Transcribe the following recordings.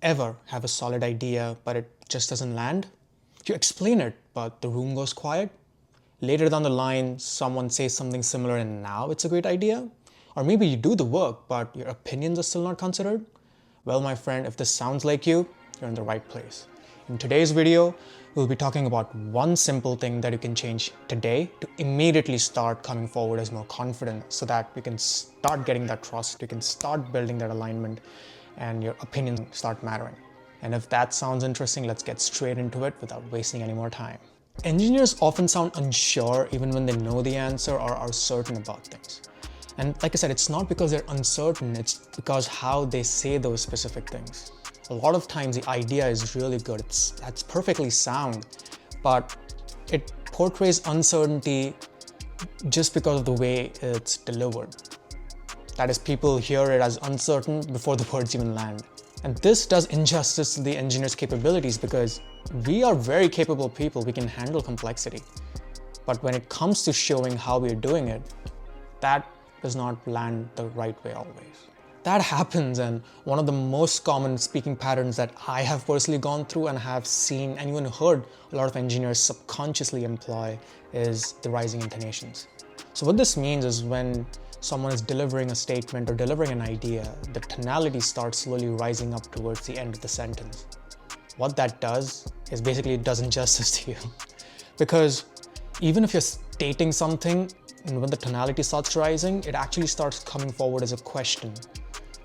ever have a solid idea, but it just doesn't land? You explain it, but the room goes quiet. Later down the line, someone says something similar and now it's a great idea? Or maybe you do the work, but your opinions are still not considered? Well, my friend, if this sounds like you, you're in the right place. In today's video, we'll be talking about one simple thing that you can change today to immediately start coming forward as more confident so that you can start getting that trust, you can start building that alignment, and your opinions start mattering. And if that sounds interesting, let's get straight into it without wasting any more time. Engineers often sound unsure even when they know the answer or are certain about things. And like I said, it's not because they're uncertain, it's because how they say those specific things. A lot of times the idea is really good, that's perfectly sound, but it portrays uncertainty just because of the way it's delivered. That is, people hear it as uncertain before the words even land. And this does injustice to the engineer's capabilities because we are very capable people, we can handle complexity. But when it comes to showing how we're doing it, that does not land the right way always. That happens, and one of the most common speaking patterns that I have personally gone through and have seen and even heard a lot of engineers subconsciously employ is the rising intonations. So what this means is when someone is delivering a statement or delivering an idea, the tonality starts slowly rising up towards the end of the sentence. What that does is basically it does injustice to you. Because even if you're stating something, and when the tonality starts rising, it actually starts coming forward as a question.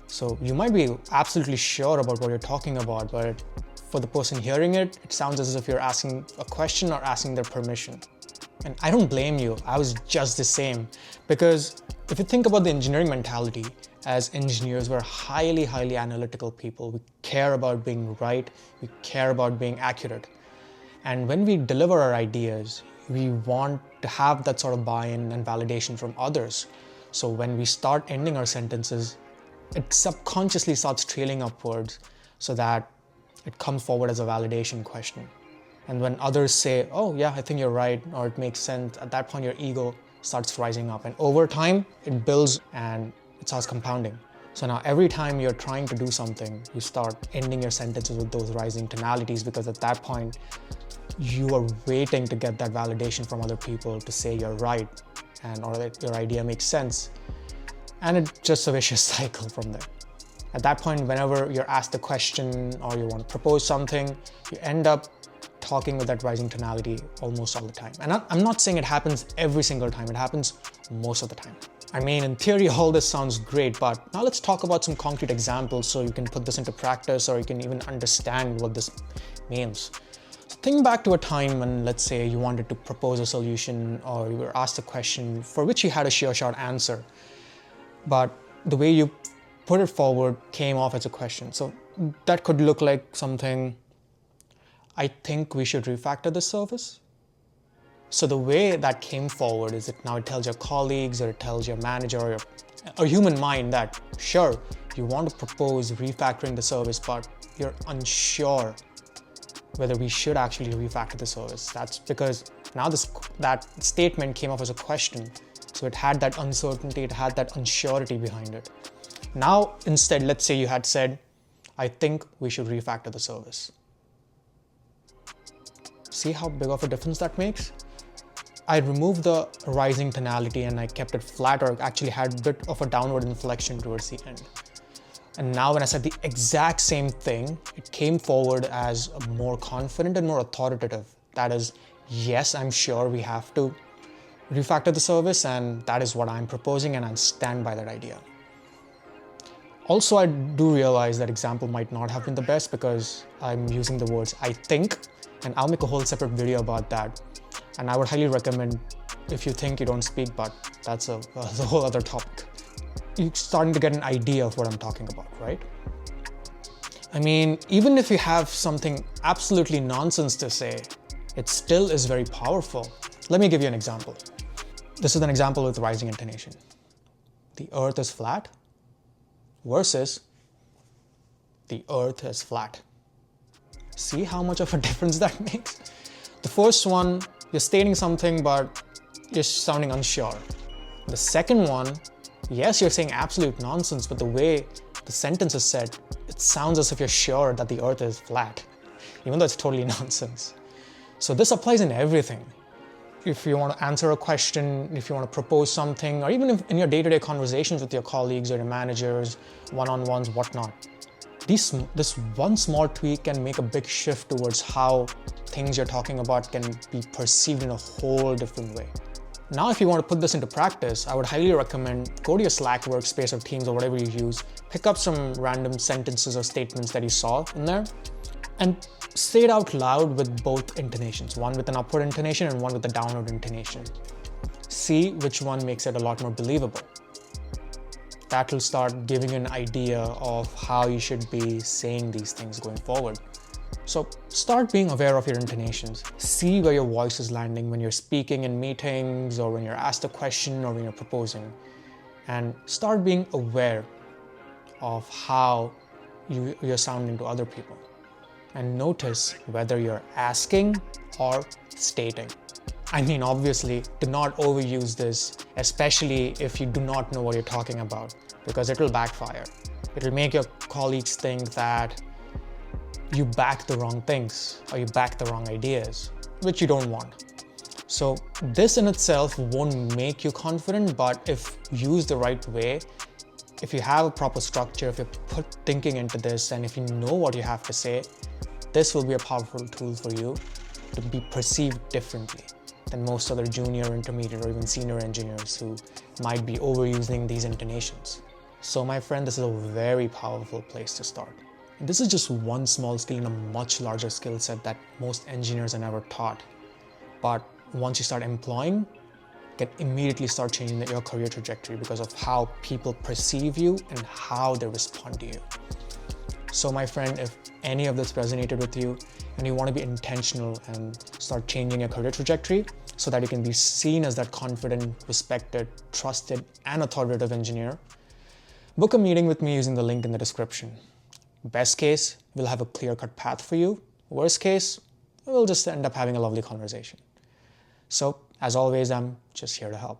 So you might be absolutely sure about what you're talking about, but for the person hearing it, it sounds as if you're asking a question or asking their permission. And I don't blame you, I was just the same. Because if you think about the engineering mentality, as engineers, we're highly analytical people. We care about being right, we care about being accurate. And when we deliver our ideas, we want to have that sort of buy-in and validation from others. So when we start ending our sentences, it subconsciously starts trailing upwards so that it comes forward as a validation question. And when others say, oh yeah, I think you're right, or it makes sense, at that point your ego starts rising up. And over time, it builds and it starts compounding. So now every time you're trying to do something, you start ending your sentences with those rising tonalities because at that point, you are waiting to get that validation from other people to say you're right and or that your idea makes sense. And it's just a vicious cycle from there. At that point, whenever you're asked a question or you want to propose something, you end up talking with that rising tonality almost all the time. And I'm not saying it happens every single time, it happens most of the time. I mean, in theory, all this sounds great, but now let's talk about some concrete examples so you can put this into practice or you can even understand what this means. So think back to a time when, let's say, you wanted to propose a solution or you were asked a question for which you had a sure shot answer, but the way you put it forward came off as a question. So that could look like something, I think we should refactor this service. So the way that came forward is that now it tells your colleagues or it tells your manager or a human mind that, sure, you want to propose refactoring the service, but you're unsure whether we should actually refactor the service. That's because now that statement came off as a question. So it had that uncertainty, it had that unsurety behind it. Now, instead, let's say you had said, I think we should refactor the service. See how big of a difference that makes? I removed the rising tonality and I kept it flat, or actually had a bit of a downward inflection towards the end. And now when I said the exact same thing, it came forward as more confident and more authoritative. That is, yes, I'm sure we have to refactor the service and that is what I'm proposing and I stand by that idea. Also, I do realize that example might not have been the best because I'm using the words I think, and I'll make a whole separate video about that. And I would highly recommend if you think you don't speak, but that's a whole other topic. You're starting to get an idea of what I'm talking about, right? I mean, even if you have something absolutely nonsense to say, it still is very powerful. Let me give you an example. This is an example with rising intonation. The earth is flat versus the earth is flat. See how much of a difference that makes? The first one, you're stating something, but you're sounding unsure. The second one, yes, you're saying absolute nonsense, but the way the sentence is said, It sounds as if you're sure that the earth is flat, even though it's totally nonsense. So this applies in everything. If you want to answer a question, if you want to propose something, or even if in your day-to-day conversations with your colleagues or your managers, one-on-ones, whatnot, this one small tweak can make a big shift towards how things you're talking about can be perceived in a whole different way. Now, if you want to put this into practice, I would highly recommend go to your Slack workspace or Teams or whatever you use, pick up some random sentences or statements that you saw in there, and say it out loud with both intonations, one with an upward intonation and one with a downward intonation. See which one makes it a lot more believable. That will start giving you an idea of how you should be saying these things going forward. So start being aware of your intonations. See where your voice is landing when you're speaking in meetings or when you're asked a question or when you're proposing. And start being aware of how you're sounding to other people. And notice whether you're asking or stating. I mean, obviously, do not overuse this, especially if you do not know what you're talking about, because it will backfire. It will make your colleagues think that you back the wrong things or you back the wrong ideas, which you don't want. So this in itself won't make you confident, but if used the right way, if you have a proper structure, if you put thinking into this, and if you know what you have to say, this will be a powerful tool for you to be perceived differently than most other junior, intermediate, or even senior engineers who might be overusing these intonations. So my friend, this is a very powerful place to start. This is just one small skill in a much larger skill set that most engineers are never taught. But once you start employing, you can immediately start changing your career trajectory because of how people perceive you and how they respond to you. So my friend, if any of this resonated with you and you want to be intentional and start changing your career trajectory so that you can be seen as that confident, respected, trusted, and authoritative engineer, book a meeting with me using the link in the description. Best case, we'll have a clear-cut path for you. Worst case, we'll just end up having a lovely conversation. So, as always, I'm just here to help.